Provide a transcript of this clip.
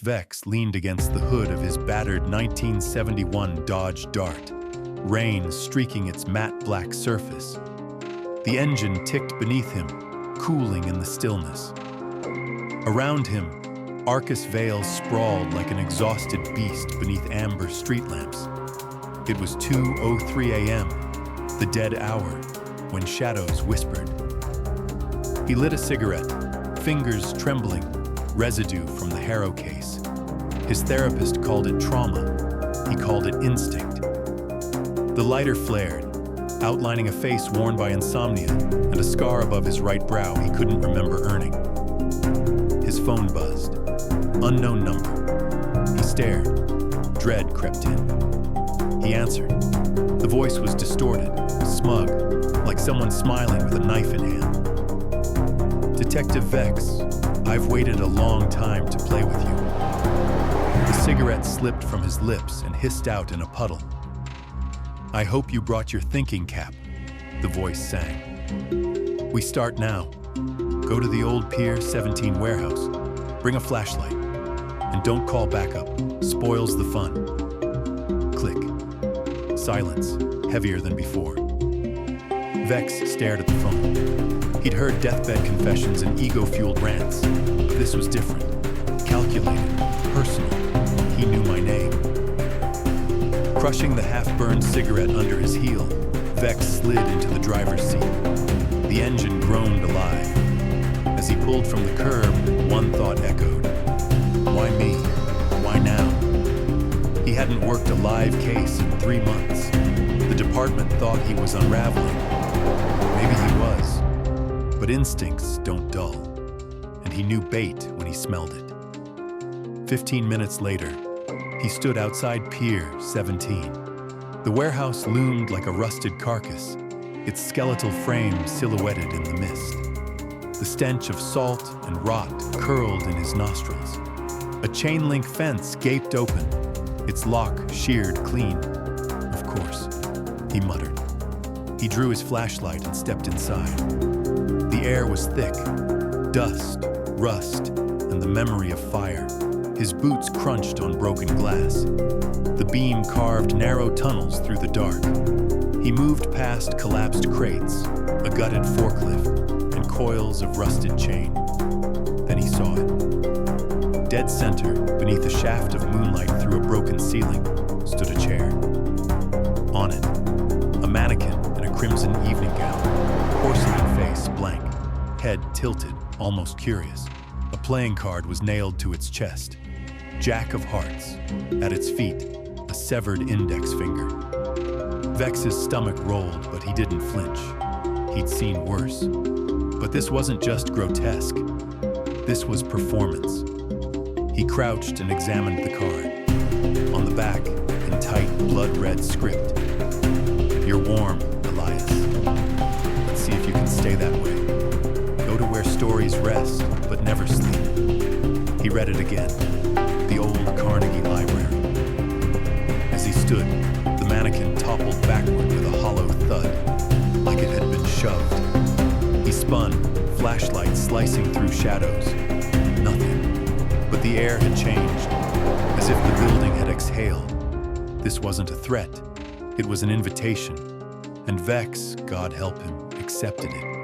Vex leaned against the hood of his battered 1971 Dodge Dart, rain streaking its matte black surface. The engine ticked beneath him, cooling in the stillness. Around him, Arcus Vale sprawled like an exhausted beast beneath amber street lamps. It was 2:03 a.m., the dead hour, when shadows whispered. He lit a cigarette, fingers trembling, residue from the Harrow case. His therapist called it trauma. He called it instinct. The lighter flared, outlining a face worn by insomnia and a scar above his right brow he couldn't remember earning. His phone buzzed. Unknown number. He stared. Dread crept in. He answered. The voice was distorted, smug, like someone smiling with a knife in hand. Detective Vex, I've waited a long time to play with you. The cigarette slipped from his lips and hissed out in a puddle. I hope you brought your thinking cap, the voice sang. We start now. Go to the old Pier 17 warehouse. Bring a flashlight. And don't call backup. Spoils the fun. Click. Silence, heavier than before. Vex stared at the phone. He'd heard deathbed confessions and ego-fueled rants. This was different. Calculated. Personal. He knew my name. Crushing the half-burned cigarette under his heel, Vex slid into the driver's seat. The engine groaned alive. As he pulled from the curb, one thought echoed. Why me? Why now? He hadn't worked a live case in 3 months. The department thought he was unraveling. Maybe he was. But instincts don't dull. And he knew bait when he smelled it. 15 minutes later, he stood outside Pier 17. The warehouse loomed like a rusted carcass, its skeletal frame silhouetted in the mist. The stench of salt and rot curled in his nostrils. A chain-link fence gaped open, its lock sheared clean. Of course, he muttered. He drew his flashlight and stepped inside. The air was thick, dust, rust, and the memory of fire. His boots crunched on broken glass. The beam carved narrow tunnels through the dark. He moved past collapsed crates, a gutted forklift, and coils of rusted chain. Then he saw it. Dead center, beneath a shaft of moonlight through a broken ceiling, stood a chair. On it, a mannequin in a crimson evening gown, porcelain face blank, head tilted, almost curious. A playing card was nailed to its chest. Jack of Hearts. At its feet, a severed index finger. Vex's stomach rolled, but he didn't flinch. He'd seen worse. But this wasn't just grotesque. This was performance. He crouched and examined the card. On the back, in tight, blood-red script. You're warm, Elias. Let's see if you can stay that way. Go to where stories rest, but never sleep. He read it again. The old Carnegie Library. As he stood, the mannequin toppled backward with a hollow thud, like it had been shoved. He spun, flashlight slicing through shadows. Nothing. But the air had changed, as if the building had exhaled. This wasn't a threat. It was an invitation. And Vex, God help him, accepted it.